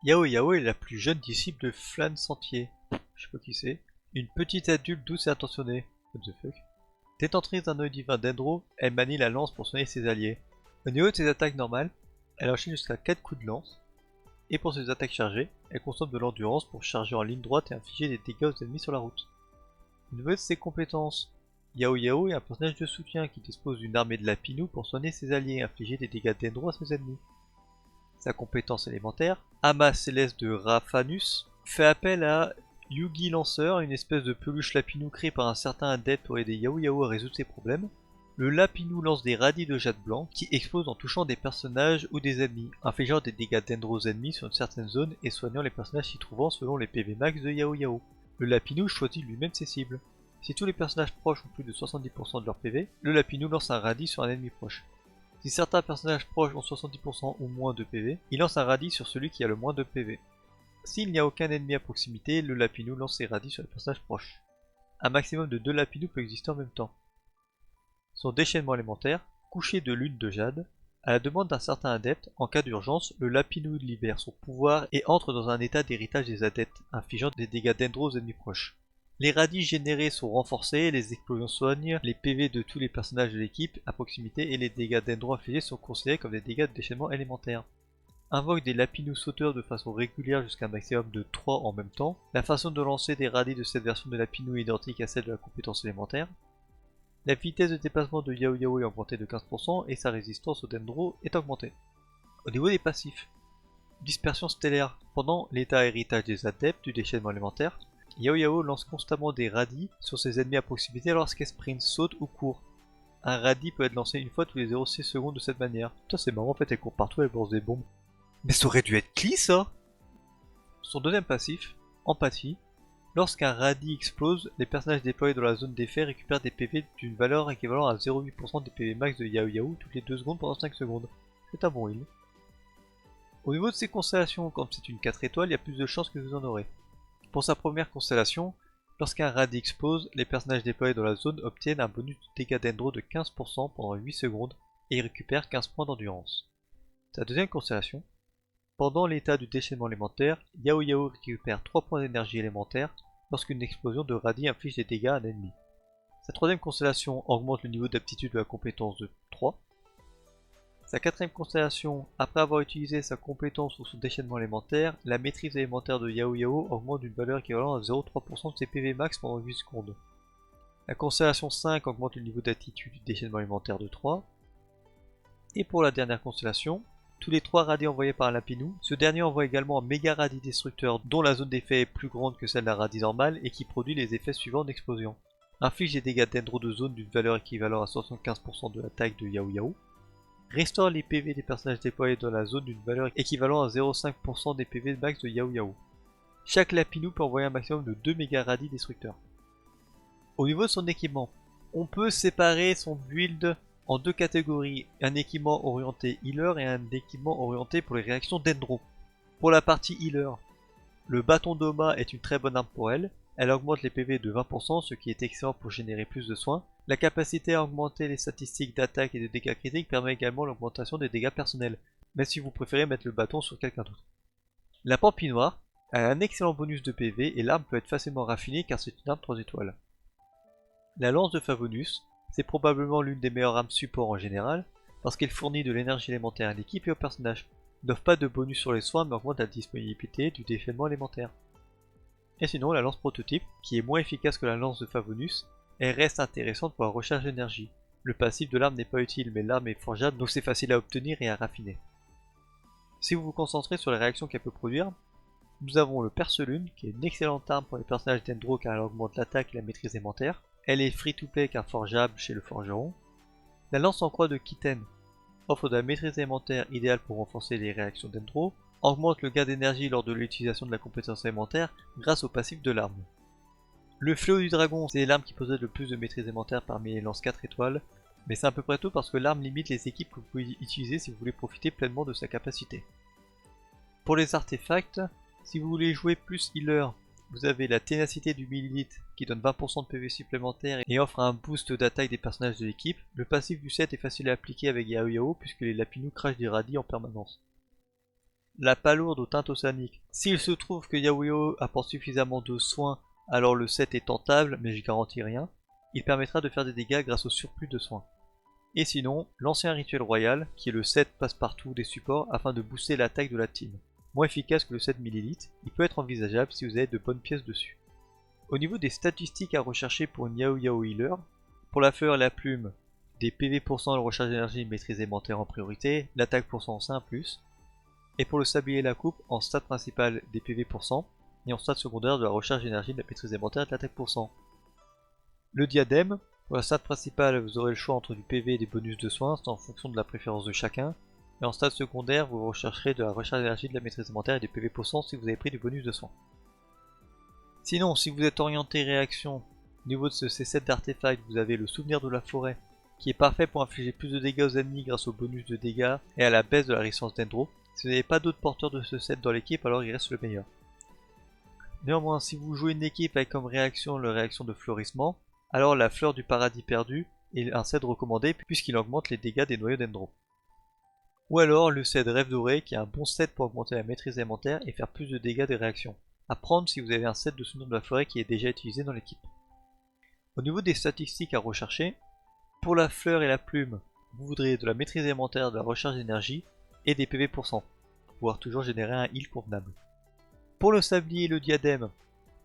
Yao Yao est la plus jeune disciple de Flan Sentier. Je sais pas qui c'est. Une petite adulte douce et attentionnée. What the fuck. Détentrice d'un œil divin Dendro, elle manie la lance pour soigner ses alliés. Au niveau de ses attaques normales, elle enchaîne jusqu'à 4 coups de lance. Et pour ses attaques chargées, elle consomme de l'endurance pour charger en ligne droite et infliger des dégâts aux ennemis sur la route. Au niveau de ses compétences, Yao Yao est un personnage de soutien qui dispose d'une armée de lapinous pour soigner ses alliés et infliger des dégâts Dendro à ses ennemis. Sa compétence élémentaire, Amas Céleste de Raphanus, fait appel à Yugi Lanceur, une espèce de peluche lapinou créée par un certain adepte pour aider Yao Yao à résoudre ses problèmes. Le lapinou lance des radis de jade blanc qui explosent en touchant des personnages ou des ennemis, infligeant des dégâts Dendro aux ennemis sur une certaine zone et soignant les personnages s'y trouvant selon les PV max de Yao Yao. Le lapinou choisit lui-même ses cibles. Si tous les personnages proches ont plus de 70% de leur PV, le lapinou lance un radis sur un ennemi proche. Si certains personnages proches ont 70% ou moins de PV, il lance un radis sur celui qui a le moins de PV. S'il n'y a aucun ennemi à proximité, le lapinou lance ses radis sur les personnages proches. Un maximum de 2 lapinous peut exister en même temps. Son déchaînement élémentaire, coucher de lune de jade, à la demande d'un certain adepte, en cas d'urgence, le lapinou libère son pouvoir et entre dans un état d'héritage des adeptes, infligeant des dégâts Dendro aux ennemis proches. Les radis générés sont renforcés, les explosions soignent les PV de tous les personnages de l'équipe à proximité et les dégâts Dendro infligés sont considérés comme des dégâts de déchaînement élémentaire. Invoque des lapinous sauteurs de façon régulière jusqu'à un maximum de 3 en même temps. La façon de lancer des radis de cette version de lapinou est identique à celle de la compétence élémentaire. La vitesse de déplacement de Yao Yao est augmentée de 15% et sa résistance au Dendro est augmentée. Au niveau des passifs, dispersion stellaire. Pendant l'état héritage des adeptes du déchaînement élémentaire, Yao Yao lance constamment des radis sur ses ennemis à proximité lorsqu'elle sprint, saute ou court. Un radis peut être lancé une fois tous les 0,6 secondes de cette manière. Putain c'est marrant en fait, elle court partout, elle lance des bombes. Mais ça aurait dû être Klee ça. Son deuxième passif, Empathie. Lorsqu'un radis explose, les personnages déployés dans la zone d'effet récupèrent des PV d'une valeur équivalent à 0,8% des PV max de Yao Yao toutes les 2 secondes pendant 5 secondes. C'est un bon heal. Au niveau de ses constellations, comme c'est une 4 étoiles, il y a plus de chances que vous en aurez. Pour sa première constellation, lorsqu'un radis explose, les personnages déployés dans la zone obtiennent un bonus de dégâts Dendro de 15% pendant 8 secondes et récupèrent 15 points d'endurance. Sa deuxième constellation, pendant l'état du déchaînement élémentaire, Yao Yao récupère 3 points d'énergie élémentaire lorsqu'une explosion de radis inflige des dégâts à un ennemi. Sa troisième constellation augmente le niveau d'aptitude de la compétence de 3. Sa quatrième constellation, après avoir utilisé sa compétence ou son déchaînement élémentaire, la maîtrise élémentaire de Yao Yao augmente d'une valeur équivalente à 0,3% de ses PV max pendant 8 secondes. La constellation 5 augmente le niveau d'aptitude du déchaînement élémentaire de 3. Et pour la dernière constellation, tous les 3 radis envoyés par un lapinou, ce dernier envoie également un méga radis destructeur dont la zone d'effet est plus grande que celle d'un radis normal et qui produit les effets suivants d'explosion. Inflige des dégâts Dendro de zone d'une valeur équivalente à 75% de l'attaque de Yao Yao. Restaure les PV des personnages déployés dans la zone d'une valeur équivalente à 0,5% des PV max de Yao Yao. Chaque lapinou peut envoyer un maximum de 2 méga radis destructeurs. Au niveau de son équipement, on peut séparer son build en 2 catégories, un équipement orienté healer et un équipement orienté pour les réactions Dendro. Pour la partie healer, le bâton d'Oma est une très bonne arme pour elle. Elle augmente les PV de 20%, ce qui est excellent pour générer plus de soins. La capacité à augmenter les statistiques d'attaque et de dégâts critiques permet également l'augmentation des dégâts personnels, même si vous préférez mettre le bâton sur quelqu'un d'autre. La Pampinoire a un excellent bonus de PV et l'arme peut être facilement raffinée car c'est une arme 3 étoiles. La lance de Favonus, c'est probablement l'une des meilleures armes support en général, parce qu'elle fournit de l'énergie élémentaire à l'équipe et aux personnages. Elle n'offre pas de bonus sur les soins mais augmente la disponibilité du déchaînement élémentaire. Et sinon la lance prototype, qui est moins efficace que la lance de Favonus, elle reste intéressante pour la recherche d'énergie. Le passif de l'arme n'est pas utile mais l'arme est forgeable donc c'est facile à obtenir et à raffiner. Si vous vous concentrez sur les réactions qu'elle peut produire, nous avons le Perce-Lune, qui est une excellente arme pour les personnages Dendro car elle augmente l'attaque et la maîtrise élémentaire. Elle est free to play car forgeable chez le forgeron. La lance en croix de Kitten offre de la maîtrise élémentaire idéale pour renforcer les réactions Dendro, augmente le gain d'énergie lors de l'utilisation de la compétence élémentaire grâce au passif de l'arme. Le fléau du dragon, c'est l'arme qui possède le plus de maîtrise élémentaire parmi les lances 4 étoiles, mais c'est à peu près tout parce que l'arme limite les équipes que vous pouvez utiliser si vous voulez profiter pleinement de sa capacité. Pour les artefacts, si vous voulez jouer plus healer, vous avez la ténacité du millilite qui donne 20% de PV supplémentaire et offre un boost d'attaque des personnages de l'équipe. Le passif du set est facile à appliquer avec Yao Yao puisque les lapinous crachent des radis en permanence. La palourde aux teintes océaniques. S'il se trouve que Yaoyao apporte suffisamment de soins, alors le set est tentable, mais je garantis rien. Il permettra de faire des dégâts grâce au surplus de soins. Et sinon, l'ancien rituel royal, qui est le set passe-partout des supports afin de booster l'attaque de la team. Moins efficace que le set millilitres, il peut être envisageable si vous avez de bonnes pièces dessus. Au niveau des statistiques à rechercher pour une Yaoyao healer, pour la fleur et la plume, des PV %, la recharge d'énergie, maîtrise élémentaire en priorité, l'attaque %, c'est un plus. Et pour le sablier et la coupe, en stat principal des PV %, et en stat secondaire de la recharge d'énergie, de la maîtrise élémentaire et de l'attaque %. Le diadème, pour la stat principale, vous aurez le choix entre du PV et des bonus de soins, c'est en fonction de la préférence de chacun. Et en stat secondaire, vous rechercherez de la recharge d'énergie, de la maîtrise élémentaire et des PV % si vous avez pris du bonus de soins. Sinon, si vous êtes orienté réaction, au niveau de ces sets d'artefacts, vous avez le souvenir de la forêt, qui est parfait pour infliger plus de dégâts aux ennemis grâce au bonus de dégâts et à la baisse de la résistance d'Endro. Si vous n'avez pas d'autres porteurs de ce set dans l'équipe, alors il reste le meilleur. Néanmoins, si vous jouez une équipe avec comme réaction la réaction de fleurissement, alors la fleur du paradis perdu est un set recommandé puisqu'il augmente les dégâts des noyaux d'Endro. Ou alors le set rêve doré qui est un bon set pour augmenter la maîtrise élémentaire et faire plus de dégâts des réactions. À prendre si vous avez un set de souvenir de la forêt qui est déjà utilisé dans l'équipe. Au niveau des statistiques à rechercher, pour la fleur et la plume, vous voudrez de la maîtrise élémentaire, de la recharge d'énergie et des PV %, pour pouvoir toujours générer un heal convenable. Pour le sablier et le diadème,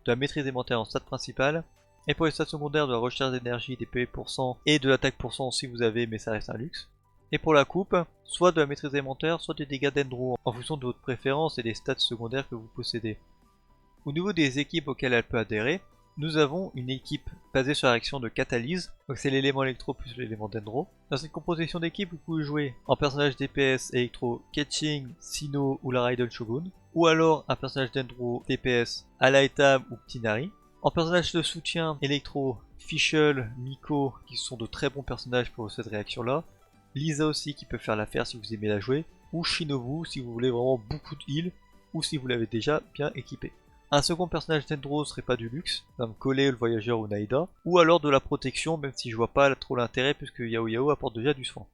de la maîtrise élémentaire en stat principal, et pour les stats secondaires de la recharge d'énergie, des PV % et de l'attaque % si vous avez, mais ça reste un luxe. Et pour la coupe, soit de la maîtrise élémentaire, soit des dégâts d'Endro, en fonction de votre préférence et des stats secondaires que vous possédez. Au niveau des équipes auxquelles elle peut adhérer, nous avons une équipe basée sur la réaction de catalyse, donc c'est l'élément électro plus l'élément dendro. Dans cette composition d'équipe, vous pouvez jouer en personnage DPS électro Ketching, Sino ou la Raiden Shogun, ou alors un personnage dendro DPS Alaitam ou Ptinari. En personnage de soutien électro, Fischl, Miko qui sont de très bons personnages pour cette réaction là, Lisa aussi qui peut faire l'affaire si vous aimez la jouer, ou Shinobu si vous voulez vraiment beaucoup de heal, ou si vous l'avez déjà bien équipé. Un second personnage d'Endro serait pas du luxe, comme Kole, le voyageur ou Naïda, ou alors de la protection, même si je vois pas trop l'intérêt puisque Yaoyao apporte déjà du soin.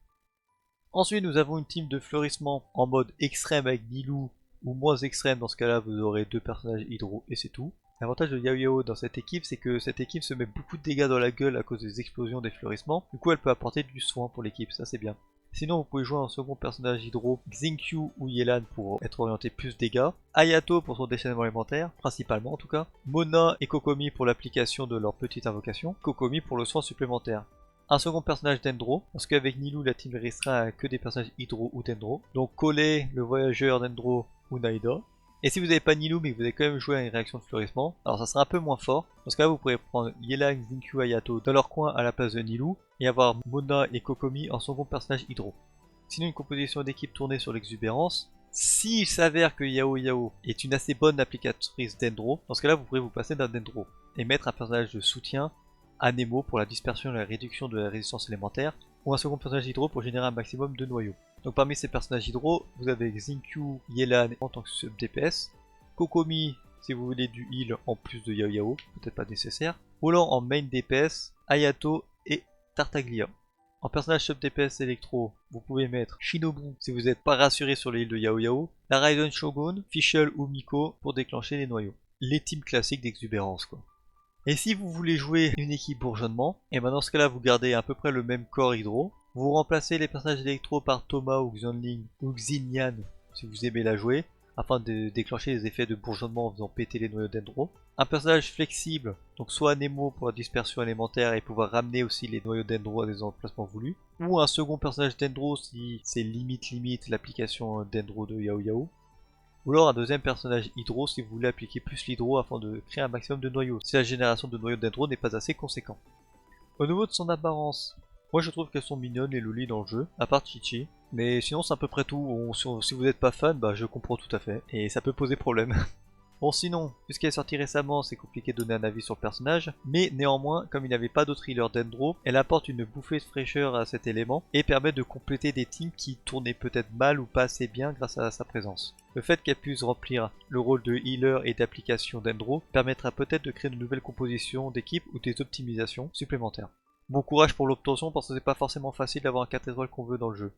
Ensuite nous avons une team de fleurissement en mode extrême avec Nilou, ou moins extrême, dans ce cas là vous aurez deux personnages hydro et c'est tout. L'avantage de Yaoyao dans cette équipe, c'est que cette équipe se met beaucoup de dégâts dans la gueule à cause des explosions des fleurissements, du coup elle peut apporter du soin pour l'équipe, ça c'est bien. Sinon vous pouvez jouer un second personnage hydro, Xingqiu ou Yelan pour être orienté plus dégâts, Ayato pour son déchaînement élémentaire, principalement en tout cas, Mona et Kokomi pour l'application de leur petite invocation, Kokomi pour le soin supplémentaire. Un second personnage d'Endro, parce qu'avec Nilou la team restreint à que des personnages hydro ou d'Endro, donc Kole, le voyageur d'Endro ou Naïda. Et si vous n'avez pas Nilou mais que vous avez quand même joué à une réaction de fleurissement, alors ça sera un peu moins fort. Dans ce cas là vous pourrez prendre Yelan, Xingqiu, Ayato dans leur coin à la place de Nilou et avoir Mona et Kokomi en second personnage hydro. Sinon une composition d'équipe tournée sur l'exubérance. S'il s'avère que Yaoyao est une assez bonne applicatrice d'Endro, dans ce cas là vous pourrez vous passer d'un Dendro et mettre un personnage de soutien à Nemo pour la dispersion et la réduction de la résistance élémentaire, ou un second personnage hydro pour générer un maximum de noyaux. Donc parmi ces personnages hydro, vous avez Xingqiu, Yelan en tant que sub DPS, Kokomi si vous voulez du heal en plus de Yaoyao, peut-être pas nécessaire, ou alors en main DPS, Ayato et Tartaglia. En personnage sub DPS électro, vous pouvez mettre Shinobu si vous n'êtes pas rassuré sur les heals de Yaoyao, la Raiden Shogun, Fischl ou Miko pour déclencher les noyaux. Les teams classiques d'exubérance quoi. Et si vous voulez jouer une équipe bourgeonnement, et ben dans ce cas là vous gardez à peu près le même corps hydro, vous remplacez les personnages électro par Thomas ou Xianling ou Xinyan si vous aimez la jouer, afin de déclencher les effets de bourgeonnement en faisant péter les noyaux d'Endro. Un personnage flexible, donc soit Nemo pour la dispersion élémentaire et pouvoir ramener aussi les noyaux d'Endro à des emplacements voulus, ou un second personnage d'Endro si c'est limite l'application d'Endro de Yaoyao. Ou alors un deuxième personnage hydro si vous voulez appliquer plus l'hydro afin de créer un maximum de noyaux, si la génération de noyaux d'Endro n'est pas assez conséquent. Au niveau de son apparence, moi je trouve qu'elles sont mignonnes les lolis dans le jeu, à part Chichi. Mais sinon c'est à peu près tout, si vous n'êtes pas fan, bah je comprends tout à fait, et ça peut poser problème. Bon sinon, puisqu'elle est sortie récemment, c'est compliqué de donner un avis sur le personnage, mais néanmoins, comme il n'avait pas d'autre healer d'Endro, elle apporte une bouffée de fraîcheur à cet élément, et permet de compléter des teams qui tournaient peut-être mal ou pas assez bien grâce à sa présence. Le fait qu'elle puisse remplir le rôle de healer et d'application d'Endro permettra peut-être de créer de nouvelles compositions d'équipe ou des optimisations supplémentaires. Bon courage pour l'obtention parce que c'est pas forcément facile d'avoir un 4 étoiles qu'on veut dans le jeu.